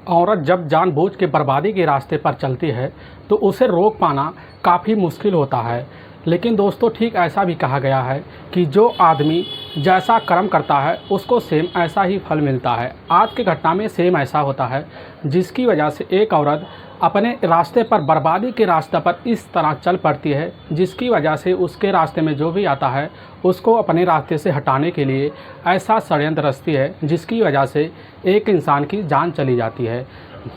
औरत जब जानबूझ के बर्बादी के रास्ते पर चलती है तो उसे रोक पाना काफ़ी मुश्किल होता है। लेकिन दोस्तों, ठीक ऐसा भी कहा गया है कि जो आदमी जैसा कर्म करता है उसको सेम ऐसा ही फल मिलता है। आज की घटना में सेम ऐसा होता है, जिसकी वजह से एक औरत अपने रास्ते पर, बर्बादी के रास्ते पर इस तरह चल पड़ती है, जिसकी वजह से उसके रास्ते में जो भी आता है उसको अपने रास्ते से हटाने के लिए ऐसा षड्यंत्र रचती है, जिसकी वजह से एक इंसान की जान चली जाती है।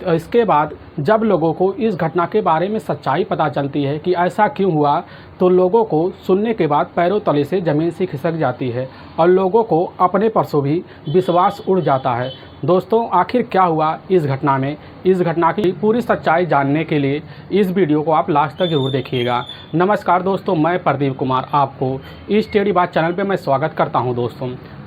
इसके बाद जब लोगों को इस घटना के बारे में सच्चाई पता चलती है कि ऐसा क्यों हुआ, तो लोगों को सुनने के बाद पैरों तले से ज़मीन से खिसक जाती है और लोगों को अपने पर से भी विश्वास उड़ जाता है। दोस्तों, आखिर क्या हुआ इस घटना में? इस घटना की पूरी सच्चाई जानने के लिए इस वीडियो को आप लास्ट तक जरूर देखिएगा। नमस्कार दोस्तों, मैं प्रदीप कुमार आपको इस टेढ़ी बात चैनल पे मैं स्वागत करता हूं।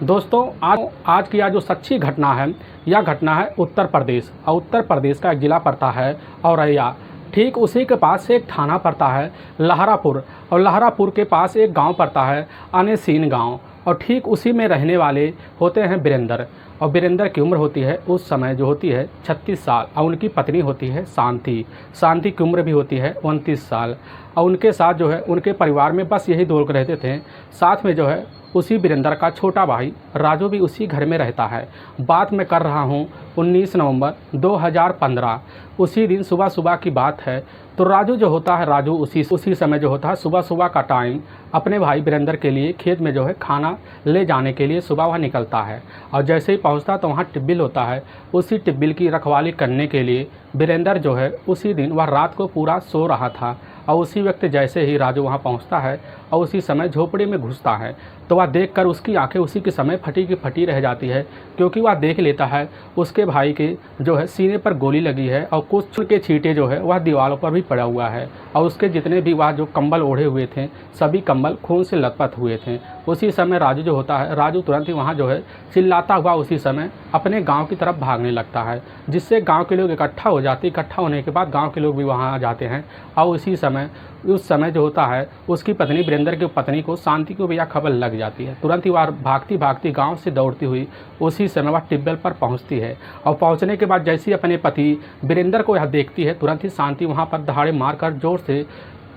दोस्तों, आज की जो सच्ची घटना है, यह घटना है उत्तर प्रदेश, और उत्तर प्रदेश का एक ज़िला पड़ता है औरैया। ठीक उसी के पास एक थाना पड़ता है लहरापुर, और लहरापुर के पास एक गांव पड़ता है अनेसीन गांव, और ठीक उसी में रहने वाले होते हैं वीरेंद्र। और वीरेंद्र की उम्र होती है उस समय जो होती है 36 साल, और उनकी पत्नी होती है शांति की उम्र भी होती है 29 साल। और उनके साथ जो है उनके परिवार में बस यही दो लोग रहते थे। साथ में जो है उसी वीरेंद्र का छोटा भाई राजू भी उसी घर में रहता है। बात मैं कर रहा हूँ 19 नवंबर 2015, उसी दिन सुबह सुबह की बात है। तो राजू जो होता है, राजू उसी समय जो होता है सुबह सुबह का टाइम अपने भाई वीरेंद्र के लिए खेत में जो है खाना ले जाने के लिए सुबह वह निकलता है। और जैसे ही पहुंचता तो वहाँ टिब्बिल होता है, उसी टिब्बिल की रखवाली करने के लिए वीरेंद्र जो है उसी दिन वह रात को पूरा सो रहा था। और उसी वक्त जैसे ही राजू वहाँ पहुँचता है और उसी समय झोपड़ी में घुसता है, तो वह देखकर उसकी आंखें उसी के समय फटी की फटी रह जाती है, क्योंकि वह देख लेता है उसके भाई के जो है सीने पर गोली लगी है और कुछ के छींटे जो है वह दीवारों पर भी पड़ा हुआ है, और उसके जितने भी वह जो कंबल ओढ़े हुए थे सभी कंबल खून से लथपथ हुए थे। उसी समय राजू जो होता है, राजू तुरंत ही वहाँ जो है चिल्लाता हुआ उसी समय अपने गाँव की तरफ भागने लगता है, जिससे गाँव के लोग इकट्ठा हो जाते। इकट्ठा होने के बाद गाँव के लोग भी वहाँ आ जाते हैं, और उस समय जो होता है उसकी पत्नी, वीरेंद्र की पत्नी को, शांति को भी यह खबर लग जाती है। तुरंत ही वह भागती भागती गांव से दौड़ती हुई उसी समय वह टिब्बल पर पहुंचती है, और पहुंचने के बाद जैसे ही अपने पति वीरेंद्र को यह देखती है, तुरंत ही शांति वहां पर दहाड़े मारकर जोर से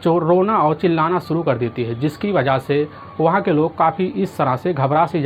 रोना और चिल्लाना शुरू कर देती है, जिसकी वजह से वहाँ के लोग काफ़ी इस तरह से घबरा से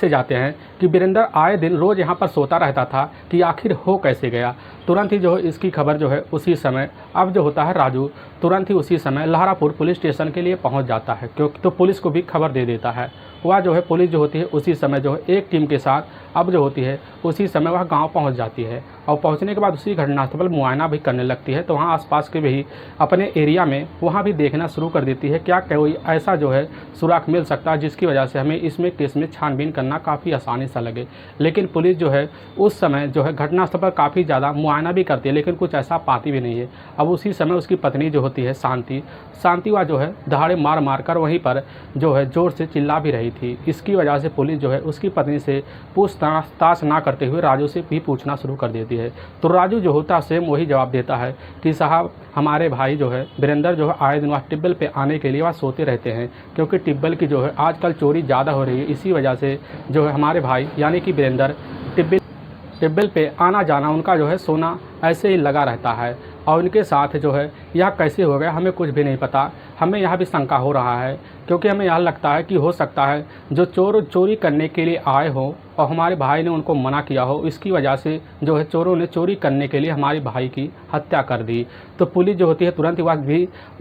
जाते हैं कि वीरेंद्र आए दिन रोज़ यहाँ पर सोता रहता था कि आखिर हो कैसे गया। तुरंत ही जो है इसकी खबर जो है उसी समय अब जो होता है राजू तुरंत ही उसी समय लहरापुर पुलिस स्टेशन के लिए पहुँच जाता है, क्योंकि तो पुलिस को भी खबर दे देता है। वह जो है पुलिस जो होती है उसी समय जो है एक टीम के साथ अब जो होती है उसी समय वह गांव पहुंच जाती है, और पहुंचने के बाद उसी घटनास्थल पर मुआयना भी करने लगती है। तो वहाँ आसपास के भी अपने एरिया में वहाँ भी देखना शुरू कर देती है, क्या कोई ऐसा जो है सुराग मिल सकता है जिसकी वजह से हमें इसमें केस में छानबीन करना काफ़ी आसानी सा लगे। लेकिन पुलिस जो है उस समय जो है घटनास्थल पर काफ़ी ज़्यादा मुआयना भी करती है, लेकिन कुछ ऐसा पाती भी नहीं है। अब उसी समय उसकी पत्नी जो होती है शांति वह जो है दहाड़े मार मार कर वहीं पर जो है ज़ोर से चिल्ला भी रही थी। इसकी वजह से पुलिस जो है उसकी पत्नी से पूछताछ ना करते हुए राजू से भी पूछना शुरू कर देती है। तो राजू जो होता है सेम वही जवाब देता है कि साहब, हमारे भाई जो है वीरेंद्र जो है आए दिन वह टिब्बल पे आने के लिए वह सोते रहते हैं, क्योंकि टिब्बल की जो है आजकल चोरी ज़्यादा हो रही है। इसी वजह से जो है हमारे भाई यानी कि वीरेंद्र टिब्बल पे आना जाना उनका जो है सोना ऐसे ही लगा रहता है। और उनके साथ जो है यह कैसे हो गया हमें कुछ भी नहीं पता। हमें यहाँ भी शंका हो रहा है, क्योंकि हमें यह लगता है कि हो सकता है जो चोरी करने के लिए आए हो और हमारे भाई ने उनको मना किया हो, इसकी वजह से जो है चोरों ने चोरी करने के लिए हमारे भाई की हत्या कर दी। तो पुलिस जो होती है तुरंत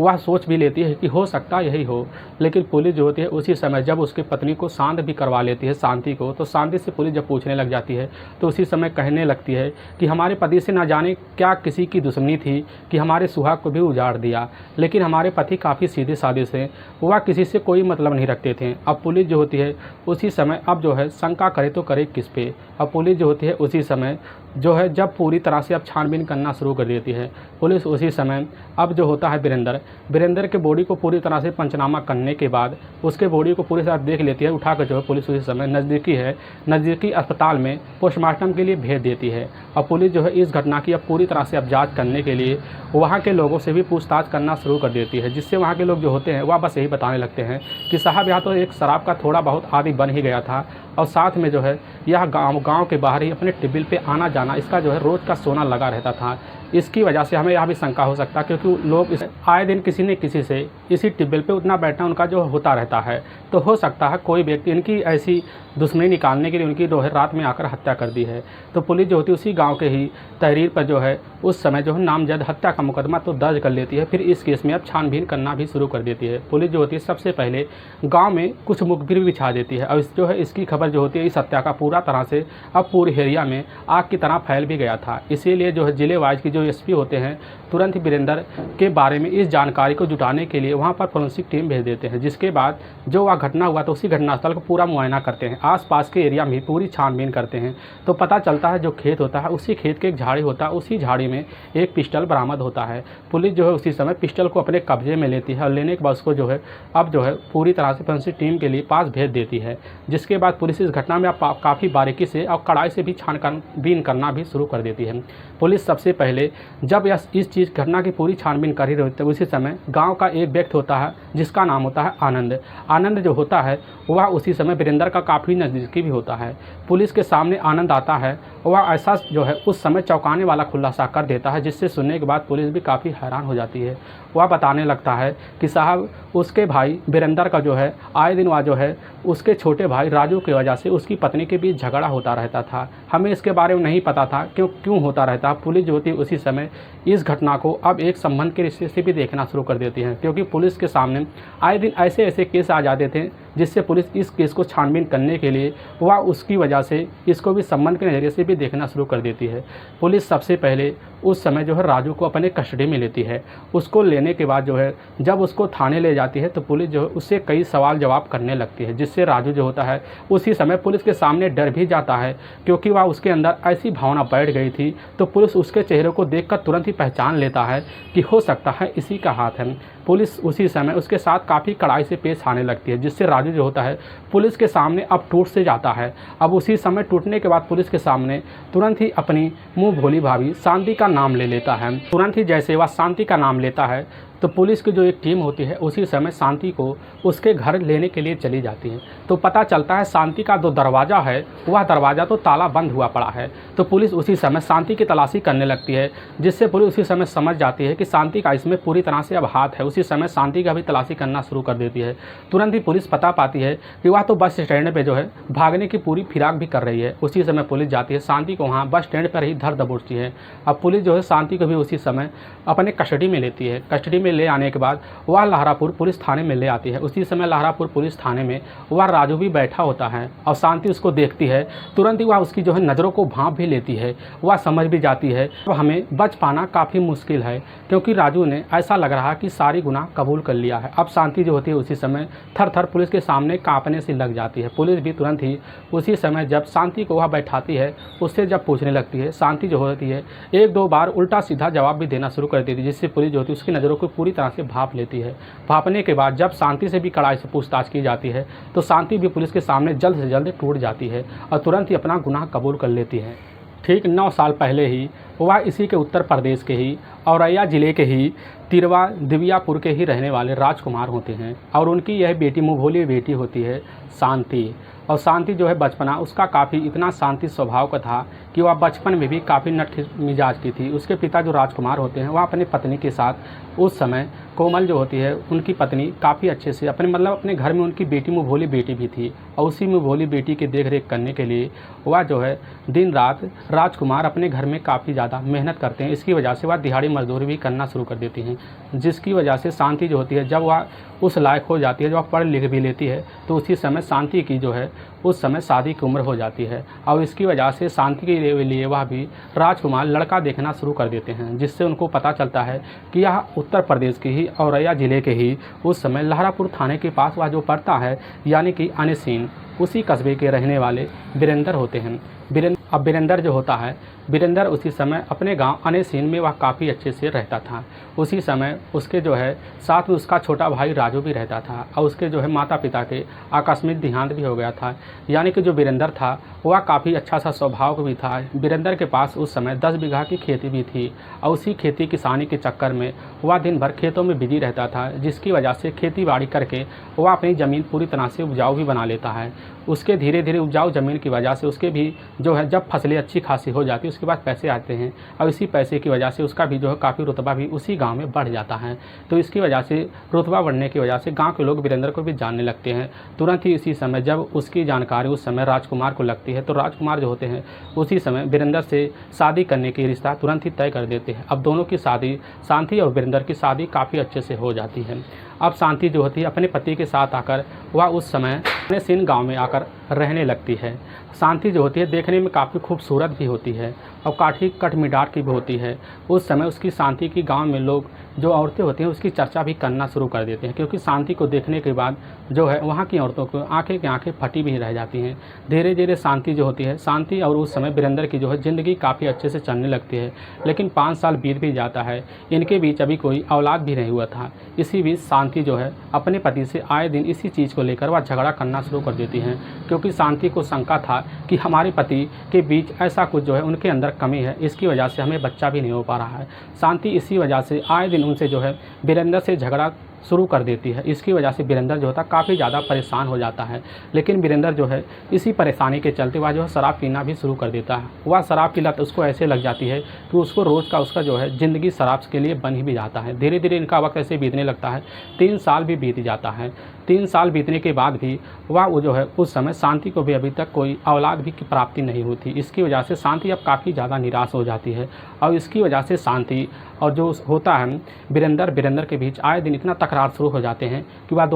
वह सोच भी लेती है कि हो सकता है यही हो। लेकिन पुलिस जो होती है उसी समय जब उसकी पत्नी को शांत भी करवा लेती है, शांति को, तो शांति से पुलिस जब पूछने लग जाती है तो उसी समय कहने लगती है कि हमारे पति से ना जाने क्या किसी की दुश्मनी थी कि हमारे सुहाग को भी उजाड़ दिया। लेकिन हमारे पति काफ़ी सीधे साधे से, वह किसी से कोई मतलब नहीं रखते थे। अब पुलिस जो होती है उसी समय अब जो है शंका करे तो करे किस पे। अब पुलिस जो होती है उसी समय जो है जब पूरी तरह से अब छानबीन करना शुरू कर देती है पुलिस, उसी समय अब जो होता है वीरेंद्र के बॉडी को पूरी तरह से पंचनामा करने के बाद उसके बॉडी को पूरी तरह देख लेती है। उठाकर जो है पुलिस उसी समय नज़दीकी अस्पताल में पोस्टमार्टम के लिए भेज देती है। और पुलिस जो है इस घटना की अब पूरी तरह से अब जाँच करने के लिए वहाँ के लोगों से भी पूछताछ करना शुरू कर देती है, जिससे वहाँ के लोग जो होते हैं वह बस यही बताने लगते हैं कि साहब यहाँ तो एक शराब का थोड़ा बहुत आदी बन ही गया था, और साथ में जो है है यह गांव के बाहर ही अपने टेबल पे आना जाना इसका जो है रोज़ का सोना लगा रहता था। इसकी वजह से हमें यह भी शंका हो सकता है क्योंकि लोग आए दिन किसी न किसी से इसी टेबल पे उठना बैठना उनका जो होता रहता है, तो हो सकता है कोई व्यक्ति इनकी ऐसी दुश्मनी निकालने के लिए उनकी जो है रात में आकर हत्या कर दी है। तो पुलिस जो होती है उसी गांव के ही तहरीर पर जो है उस समय जो है नामजद हत्या का मुकदमा तो दर्ज कर लेती है। फिर इस केस में अब छानबीन करना भी शुरू कर देती है। पुलिस जो होती है सबसे पहले गांव में कुछ मुखबिर बिछा देती है और जो है इसकी खबर जो होती है इस हत्या का पूरा तरह से अब पूरे एरिया में आग की तरह फैल भी गया था। इसीलिए जो है जिले वाइज की जो एसपी होते हैं तुरंत ही वीरेंद्र के बारे में इस जानकारी को जुटाने के लिए वहाँ पर फोरेंसिक टीम भेज देते हैं। जिसके बाद जो वह घटना हुआ तो उसी घटनास्थल को पूरा मुआयना करते हैं, आसपास के एरिया में पूरी छानबीन करते हैं। तो पता चलता है जो खेत होता है उसी खेत के एक झाड़ी होता है, उसी झाड़ी में एक पिस्टल बरामद होता है। पुलिस जो है उसी समय पिस्टल को अपने कब्जे में लेती है और लेने के बाद उसको जो है अब जो है पूरी तरह से फोरेंसिक टीम के लिए पास भेज देती है। जिसके बाद पुलिस इस घटना में काफ़ी बारीकी से और कड़ाई से भी छानबीन करना भी शुरू कर देती है। पुलिस सबसे पहले जब इस चीज़ घटना की पूरी छानबीन कर ही रही होती है उसी समय गांव का एक व्यक्ति होता है जिसका नाम होता है आनंद। आनंद जो होता है वह उसी समय वीरेंद्र का काफ़ी नज़दीकी भी होता है। पुलिस के सामने आनंद आता है, वह ऐसा जो है उस समय चौंकाने वाला खुलासा कर देता है जिससे सुनने के बाद पुलिस भी काफ़ी हैरान हो जाती है। वह बताने लगता है कि साहब उसके भाई वीरेंद्र का जो है आए दिन वह जो है उसके छोटे भाई राजू की वजह से उसकी पत्नी के बीच झगड़ा होता रहता था। हमें इसके बारे में नहीं पता था क्यों होता रहता। पुलिस जो होती है उसी समय इस घटना को अब एक संबंध के रिश्ते से भी देखना शुरू कर देती है क्योंकि पुलिस के सामने आए दिन ऐसे ऐसे केस आ जाते थे जिससे पुलिस इस केस को छानबीन करने के लिए वह उसकी वजह से इसको भी संबंध के नज़रिए से भी देखना शुरू कर देती है। पुलिस सबसे पहले उस समय जो है राजू को अपने कस्टडी में लेती है। उसको लेने के बाद जो है जब उसको थाने ले जाती है तो पुलिस जो है उससे कई सवाल जवाब करने लगती है जिससे राजू जो होता है उसी समय पुलिस के सामने डर भी जाता है क्योंकि वह उसके अंदर ऐसी भावना बैठ गई थी। तो पुलिस उसके चेहरे को देखकर तुरंत ही पहचान लेता है कि हो सकता है इसी का हाथ है। पुलिस उसी समय उसके साथ काफ़ी कड़ाई से पेश आने लगती है जिससे राजू जो होता है पुलिस के सामने अब टूट से जाता है। अब उसी समय टूटने के बाद पुलिस के सामने तुरंत ही अपनी मुँह भोली भाभी शांति का नाम ले लेता है। तुरंत ही जैसे वह शांति का नाम लेता है तो पुलिस की जो एक टीम होती है उसी समय शांति को उसके घर लेने के लिए चली जाती है। तो पता चलता है शांति का जो दरवाज़ा है वह दरवाज़ा तो ताला बंद हुआ पड़ा है। तो पुलिस उसी समय शांति की तलाशी करने लगती है जिससे पुलिस उसी समय समझ जाती है कि शांति का इसमें पूरी तरह से अब हाथ है। उसी समय शांति का भी तलाशी करना शुरू कर देती है। तुरंत ही पुलिस पता पाती है कि वह तो बस स्टैंड पर जो है भागने की पूरी फिराक भी कर रही है। उसी समय पुलिस जाती है, शांति को वहाँ बस स्टैंड पर ही धर दबोचती है। अब पुलिस जो है शांति को भी उसी समय अपने कस्टडी में लेती है। कस्टडी में ले आने के बाद वह लहरापुर पुलिस थाने में ले आती है। उसी समय लहरापुर पुलिस थाने में वह राजू भी बैठा होता है और शांति उसको देखती है। तुरंत ही वह उसकी जो है नज़रों को भांप भी लेती है। वह समझ भी जाती है अब हमें बच पाना काफ़ी मुश्किल है क्योंकि राजू ने ऐसा लग रहा कि सारी गुनाह कबूल कर लिया है। अब शांति जो होती है उसी समय थर थर पुलिस के सामने कांपने से लग जाती है। पुलिस भी तुरंत ही उसी समय जब शांति को वह बैठाती है उससे जब पूछने लगती है, शांति जो होती है एक दो बार उल्टा सीधा जवाब भी देना शुरू कर देती है जिससे पुलिस जो होती है उसकी नज़रों को पूरी तरह से भाप लेती है। भापने के बाद जब शांति से भी कड़ाई से पूछताछ की जाती है तो शांति भी पुलिस के सामने जल्द से जल्द टूट जाती है और तुरंत ही अपना गुनाह कबूल कर लेती है। ठीक 9 साल पहले ही वह इसी के उत्तर प्रदेश के ही औरैया ज़िले के ही तिरवा दिव्यापुर के ही रहने वाले राजकुमार होते हैं और उनकी यह बेटी मुँहभोली बेटी होती है शांति। और शांति जो है बचपना उसका काफ़ी इतना शांति स्वभाव का था कि वह बचपन में भी काफ़ी नट मिजाज की थी। उसके पिता जो राजकुमार होते हैं वह अपनी पत्नी के साथ उस समय कोमल जो होती है उनकी पत्नी काफ़ी अच्छे से अपने घर में उनकी बेटी मुँहभोली बेटी भी थी और उसी मुँहभोली बेटी की देख रेख करने के लिए वह जो है दिन रात राजकुमार अपने घर में काफ़ी ज़्यादा मेहनत करते हैं। इसकी वजह से वह दिहाड़ी मजदूरी भी करना शुरू कर देती हैं जिसकी वजह से शांति जो होती है जब वह उस लायक हो जाती है, जब वह पढ़ लिख भी लेती है तो उसी समय शांति की जो है उस समय शादी की उम्र हो जाती है और इसकी वजह से शांति के लिए वह भी राजकुमार लड़का देखना शुरू कर देते हैं जिससे उनको पता चलता है कि यह उत्तर प्रदेश की ही औरैया ज़िले के ही उस समय लहरापुर थाने के पास वह जो पड़ता है यानी कि अनसीन उसी कस्बे के रहने वाले वीरेंद्र होते हैं। वीरेंद्र अब वीरेंद्र जो होता है, वीरेंद्र उसी समय अपने गांव अनेसीन में वह काफ़ी अच्छे से रहता था। उसी समय उसके जो है साथ में उसका छोटा भाई राजू भी रहता था और उसके जो है माता पिता के आकस्मिक देहांत भी हो गया था। यानी कि जो वीरेंद्र था वह काफ़ी अच्छा सा स्वभाव भी था। वीरेंद्र के पास उस समय 10 बीघा की खेती भी थी और उसी खेती किसानी के चक्कर में वह दिन भर खेतों में बिजी रहता था, जिसकी वजह से खेती बाड़ी करके वह अपनी ज़मीन पूरी तरह से उपजाऊ भी बना लेता है। उसके धीरे धीरे उपजाऊ ज़मीन की वजह से उसके भी जो है जब फसलें अच्छी खासी हो जाती है उसके बाद पैसे आते हैं और इसी पैसे की वजह से उसका भी जो है काफ़ी रुतबा भी उसी गांव में बढ़ जाता है। तो इसकी वजह से रुतबा बढ़ने की वजह से गांव के लोग वीरेंद्र को भी जानने लगते हैं। तुरंत ही इसी समय जब उसकी जानकारी उस समय राजकुमार को लगती है तो राजकुमार जो होते हैं उसी समय वीरेंद्र से शादी करने की रिश्ता तुरंत ही तय कर देते हैं। अब दोनों की शादी, शांति और वीरेंद्र की शादी काफ़ी अच्छे से हो जाती है। अब शांति जो होती है अपने पति के साथ आकर वह उस समय अपने सीन गांव में आकर रहने लगती है। शांति जो होती है देखने में काफ़ी खूबसूरत भी होती है और काफ़ी कठमिडार की भी होती है। उस समय उसकी शांति की गांव में लोग जो औरतें होती हैं उसकी चर्चा भी करना शुरू कर देते हैं, क्योंकि शांति को देखने के बाद जो है वहाँ की औरतों को आंखें की आंखें फटी भी रह जाती हैं। धीरे धीरे शांति जो होती है, शांति और उस समय वीरेंद्र की जो है ज़िंदगी काफ़ी अच्छे से चलने लगती है। लेकिन 5 साल बीत भी जाता है, इनके बीच अभी कोई औलाद भी नहीं हुआ था। इसी बीच शांति जो है अपने पति से आए दिन इसी चीज़ को लेकर वह झगड़ा करना शुरू कर देती हैं, क्योंकि शांति को शंका था कि हमारे पति के बीच ऐसा कुछ जो है उनके अंदर कमी है, इसकी वजह से हमें बच्चा भी नहीं हो पा रहा है। शांति इसी वजह से आए दिन उनसे जो है वीरेंद्र से झगड़ा शुरू कर देती है। इसकी वजह से वीरेंद्र जो होता है काफ़ी ज़्यादा परेशान हो जाता है। लेकिन वीरेंद्र जो है इसी परेशानी के चलते वह जो है शराब पीना भी शुरू कर देता है। वह शराब की लत उसको ऐसे लग जाती है कि उसको रोज़ का उसका जो है ज़िंदगी शराब के लिए बन ही भी जाता है। धीरे धीरे इनका वक्त ऐसे बीतने लगता है, 3 साल भी बीत जाता है। 3 साल बीतने के बाद भी वह वो जो है उस समय शांति को भी अभी तक कोई औलाद भी की प्राप्ति नहीं हुई। इसकी वजह से शांति अब काफ़ी ज़्यादा निराश हो जाती है और इसकी वजह से शांति और जो होता है वीरेंद्र के बीच आए दिन इतना तकरार शुरू हो जाते हैं कि वह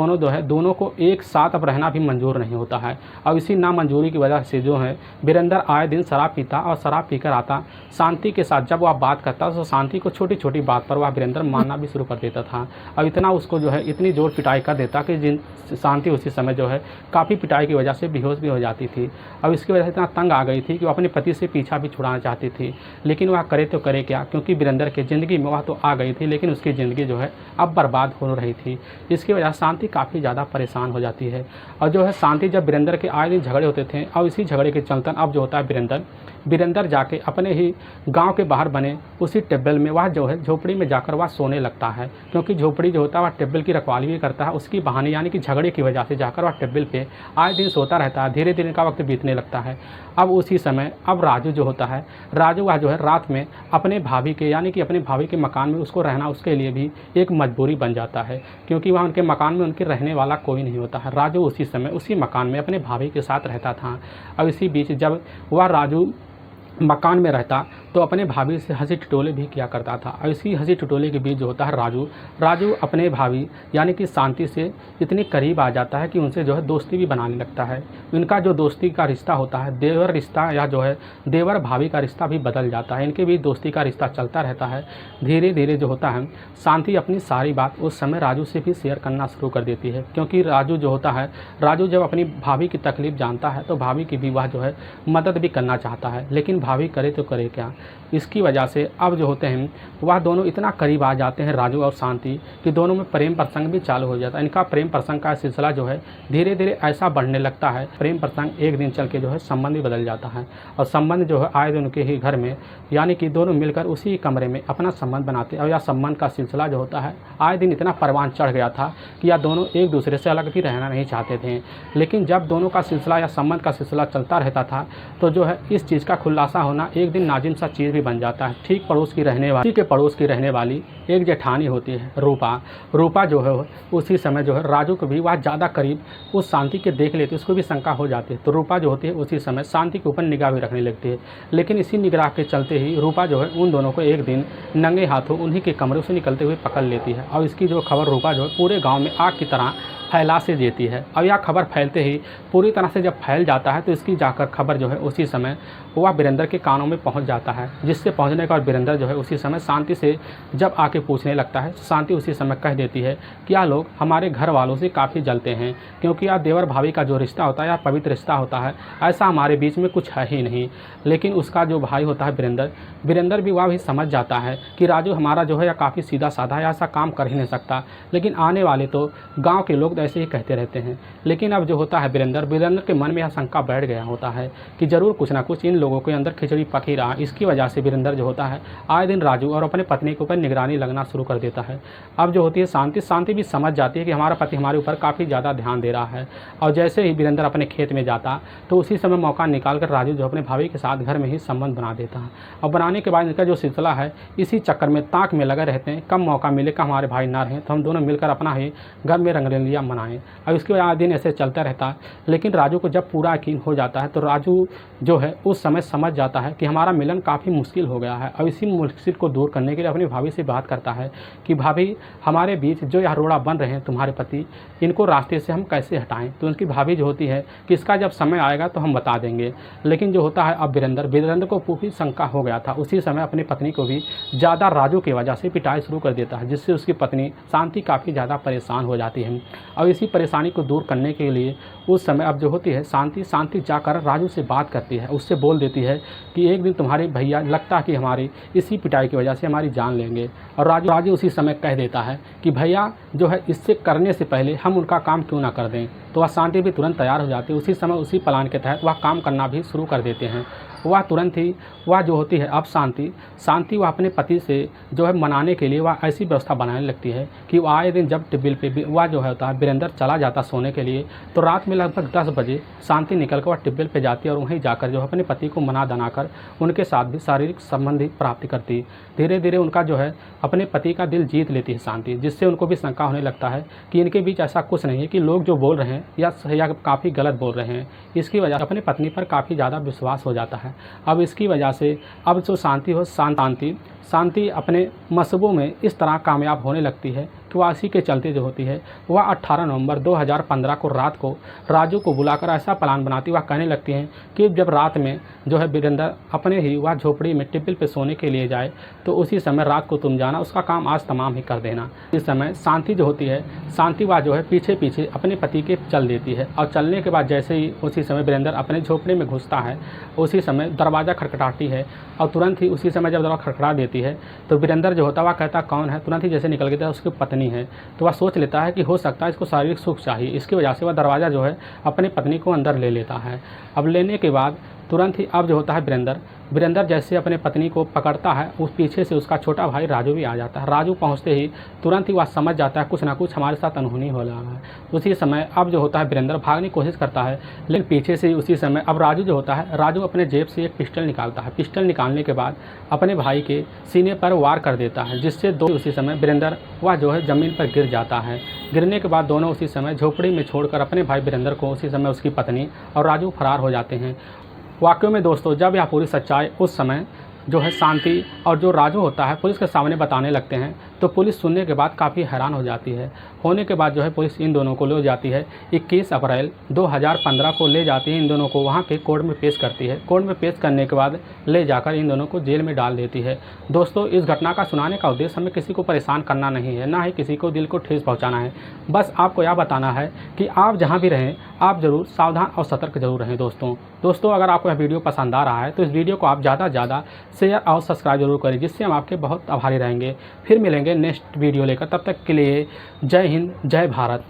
दोनों को एक साथ अब रहना भी मंजूर नहीं होता है। और इसी नामंजूरी की वजह से जो है वीरेंद्र आए दिन शराब पीता और शराब पीकर आता शांति के साथ। जब वह बात करता तो शांति को छोटी छोटी बात पर वह वीरेंद्र मानना भी शुरू कर देता था और इतना उसको जो है इतनी जोर पिटाई कर देता कि शांति उसी समय जो है काफ़ी पिटाई की वजह से बेहोश भी हो जाती थी। और इसकी वजह से इतना तंग आ गई थी कि वह अपने पति से पीछा भी छुड़ाना चाहती थी, लेकिन वह करे तो करे क्या, क्योंकि वीरेंद्र की ज़िंदगी में वह तो आ गई थी लेकिन उसकी ज़िंदगी जो है अब बर्बाद हो रही थी। इसकी वजह से शांति काफ़ी ज़्यादा परेशान हो जाती है। और जो है शांति जब वीरेंद्र के आए दिन झगड़े होते थे और इसी झगड़े के चलते अब जो होता है वीरेंद्र जाके अपने ही गांव के बाहर बने उसी टेबल में वह जो है झोपड़ी में जाकर वह सोने लगता है, क्योंकि झोपड़ी जो होता है वह टेबल की रखवाली भी करता है। उसकी बहाने यानी कि झगड़े की वजह से जाकर वह टेबल पे आए दिन सोता रहता है। धीरे धीरे का वक्त बीतने लगता है। अब उसी समय अब राजू जो होता है, राजू वह जो है रात में अपने भाभी के यानी कि अपने भाभी के मकान में उसको रहना उसके लिए भी एक मजबूरी बन जाता है, क्योंकि वह उनके मकान में उनके रहने वाला कोई नहीं होता है। राजू उसी समय उसी मकान में अपने भाभी के साथ रहता था। अब इसी बीच जब वह राजू मकान में रहता तो अपने भाभी से हंसी ठिठोले भी किया करता था। और इसी हंसी ठिठोले के बीच जो होता है राजू अपने भाभी यानी कि शांति से इतनी करीब आ जाता है कि उनसे जो है दोस्ती भी बनाने लगता है। इनका जो दोस्ती का रिश्ता होता है देवर रिश्ता या जो है देवर भाभी का रिश्ता भी बदल जाता है। इनके बीच दोस्ती का रिश्ता चलता रहता है। धीरे धीरे जो होता है शांति अपनी सारी बात उस समय राजू से भी शेयर करना शुरू कर देती है, क्योंकि राजू जो होता है राजू जब अपनी भाभी की तकलीफ़ जानता है तो भाभी की भी वह जो है मदद भी करना चाहता है, लेकिन भाभी करे तो करे क्या। इसकी वजह से अब जो होते हैं वह दोनों इतना करीब आ जाते हैं राजू और शांति कि दोनों में प्रेम प्रसंग भी चालू हो जाता है। इनका प्रेम प्रसंग का सिलसिला जो है धीरे धीरे ऐसा बढ़ने लगता है, प्रेम प्रसंग एक दिन चल के जो है संबंध भी बदल जाता है। और संबंध जो है आए दिन उनके ही घर में यानी कि दोनों मिलकर उसी कमरे में अपना संबंध बनाते और यह संबंध का सिलसिला जो होता है आए दिन इतना परवान चढ़ गया था कि यह दोनों एक दूसरे से अलग भी रहना नहीं चाहते थे। लेकिन जब दोनों का सिलसिला या संबंध का सिलसिला चलता रहता था तो जो है इस चीज़ का खुलासा होना एक दिन नाजिम सा चीज़ भी बन जाता है। ठीक पड़ोस की रहने वाली एक जेठानी होती है रूपा जो है उसी समय जो है राजू को भी वह ज़्यादा करीब उस शांति के देख लेती है, उसको भी शंका हो जाती है। तो रूपा जो होती है उसी समय शांति के ऊपर निगाह भी रखने लगती है। लेकिन इसी निगाह के चलते ही रूपा जो है उन दोनों को एक दिन नंगे हाथों उन्हीं के कमरे से निकलते हुए पकड़ लेती है। और इसकी जो खबर रूपा जो है पूरे गाँव में आग की तरह फैला से देती है। अब यह खबर फैलते ही पूरी तरह से जब फैल जाता है तो इसकी जाकर खबर जो है उसी समय वह वीरेंद्र के कानों में पहुंच जाता है, जिससे पहुंचने के बाद वीरेंद्र जो है उसी समय शांति से जब आके पूछने लगता है, शांति उसी समय कह देती है कि यह लोग हमारे घर वालों से काफ़ी जलते हैं, क्योंकि यह देवर भाभी का जो रिश्ता होता है यह पवित्र रिश्ता होता है, ऐसा हमारे बीच में कुछ है ही नहीं। लेकिन उसका जो भाई होता है वीरेंद्र भी वह भी समझ जाता है कि राजू हमारा जो है यह काफ़ी सीधा साधा है, ऐसा काम कर ही नहीं सकता। लेकिन आने वाले तो गाँव के लोग ऐसे ही कहते रहते हैं। लेकिन अब जो होता है वीरेंद्र के मन में यह शंका बैठ गया होता है कि ज़रूर कुछ ना कुछ इन लोगों के अंदर खिचड़ी पक ही रहा। इसकी वजह से वीरेंद्र जो होता है आए दिन राजू और अपने पत्नी के ऊपर निगरानी लगना शुरू कर देता है। अब जो होती है शांति भी समझ जाती है कि हमारा पति हमारे ऊपर काफ़ी ज़्यादा ध्यान दे रहा है। और जैसे ही वीरेंद्र अपने खेत में जाता तो उसी समय मौका निकाल कर राजू जो अपने भाभी के साथ घर में ही संबंध बना देता है। और बनाने के बाद इनका जो सिलसिला है इसी चक्कर में ताक में लगे रहते हैं, कब मौका मिले कि हमारे भाई ना रहें तो हम दोनों मिलकर अपना ही घर में रंगरलियाँ मनाएं। और इसके बाद दिन ऐसे चलता रहता है। लेकिन राजू को जब पूरा यकीन हो जाता है तो राजू जो है उस समय समझ जाता है कि हमारा मिलन काफ़ी मुश्किल हो गया है। और इसी मुश्किल को दूर करने के लिए अपनी भाभी से बात करता है कि भाभी हमारे बीच जो यह रोड़ा बन रहे हैं तुम्हारे पति, इनको रास्ते से हम कैसे हटाएं। तो उनकी भाभी जो होती है कि इसका जब समय आएगा तो हम बता देंगे। लेकिन जो होता है अब वीरेंद्र को पूरी शंका हो गया था। उसी समय अपनी पत्नी को भी ज़्यादा राजू की वजह से पिटाई शुरू कर देता है, जिससे उसकी पत्नी शांति काफ़ी ज़्यादा परेशान हो जाती है। और इसी परेशानी को दूर करने के लिए उस समय अब जो होती है शांति जाकर राजू से बात करती है, उससे बोल देती है कि एक दिन तुम्हारे भैया लगता है कि हमारी इसी पिटाई की वजह से हमारी जान लेंगे। और राजू उसी समय कह देता है कि भैया जो है इससे करने से पहले हम उनका काम क्यों ना कर दें। तो वह शांति भी तुरंत तैयार हो जाती है। उसी समय उसी प्लान के तहत वह काम करना भी शुरू कर देते हैं। वह तुरंत ही वह जो होती है अब शांति वह अपने पति से जो है मनाने के लिए वह ऐसी व्यवस्था बनाने लगती है कि वह आए दिन जब टिब्बल पे वह जो होता है वीरेंद्र चला जाता सोने के लिए, तो रात में लगभग 10 बजे शांति निकल कर वह टिब्बल पे जाती है और वहीं जाकर जो अपने पति को मना दनाकर उनके साथ भी शारीरिक संबंध प्राप्ति करती। धीरे धीरे उनका जो है अपने पति का दिल जीत लेती है शांति, जिससे उनको भी शंका होने लगता है कि इनके बीच ऐसा कुछ नहीं है कि लोग जो बोल रहे हैं या काफ़ी गलत बोल रहे हैं। इसकी वजह से अपनी पत्नी पर काफ़ी ज़्यादा विश्वास हो जाता है। अब इसकी वजह से अब जो शांति अपने मसबों में इस तरह कामयाब होने लगती है कि वह इसी के चलते जो होती है वह 18 नवंबर 2015 को रात को राजू को बुलाकर ऐसा प्लान बनाती, वह कहने लगती हैं कि जब रात में जो है वीरेंद्र अपने ही वह झोपड़ी में टिब्बल पे सोने के लिए जाए तो उसी समय रात को तुम जाना, उसका काम आज तमाम ही कर देना। इस समय शांति जो होती है वह जो है पीछे अपने पति के चल देती है। और चलने के बाद जैसे ही उसी समय वीरेंद्र अपने झोपड़ी में घुसता है उसी समय दरवाज़ा खटखटाती है और तुरंत ही उसी समय जब दरवाज़ा खटखटा देती है तो वीरेंद्र जो होता है वह कहता कौन है। तुरंत ही जैसे निकल गया उसकी पत्नी है। तो वह सोच लेता है कि हो सकता है इसको शारीरिक सुख चाहिए। इसकी वजह से वह दरवाज़ा जो है अपनी पत्नी को अंदर ले लेता है। अब लेने के बाद तुरंत ही अब जो होता है वीरेंद्र जैसे अपने पत्नी को पकड़ता है, उस पीछे से उसका छोटा भाई राजू भी आ जाता है। राजू पहुंचते ही तुरंत ही वह समझ जाता है कुछ ना कुछ हमारे साथ अनहोनी हो रहा है। उसी समय अब जो होता है वीरेंद्र भागने की कोशिश करता है, लेकिन पीछे से उसी समय अब राजू जो होता है राजू अपने जेब से एक पिस्टल निकालता है। पिस्टल निकालने के बाद अपने भाई के सीने पर वार कर देता है, जिससे उसी समय वीरेंद्र वह जो है ज़मीन पर गिर जाता है। गिरने के बाद दोनों उसी समय झोपड़ी में छोड़कर अपने भाई वीरेंद्र को उसी समय उसकी पत्नी और राजू फरार हो जाते हैं। वाकई में दोस्तों जब यह पूरी सच्चाई उस समय जो है शांति और जो राजू होता है पुलिस के सामने बताने लगते हैं तो पुलिस सुनने के बाद काफ़ी हैरान हो जाती है। होने के बाद जो है पुलिस इन दोनों को ले जाती है 21 अप्रैल 2015 को ले जाती है। इन दोनों को वहाँ के कोर्ट में पेश करती है। कोर्ट में पेश करने के बाद ले जाकर इन दोनों को जेल में डाल देती है। दोस्तों इस घटना का सुनाने का उद्देश्य हमें किसी को परेशान करना नहीं है, ना ही किसी को दिल को ठेस पहुँचाना है। बस आपको यह बताना है कि आप जहाँ भी रहें आप ज़रूर सावधान और सतर्क जरूर रहें। दोस्तों अगर आपको यह वीडियो पसंद आ रहा है तो इस वीडियो को आप ज़्यादा से ज़्यादा शेयर और सब्सक्राइब जरूर करें, जिससे हम आपके बहुत आभारी रहेंगे। फिर मिलेंगे नेक्स्ट वीडियो लेकर, तब तक के लिए जय हिंद जय भारत।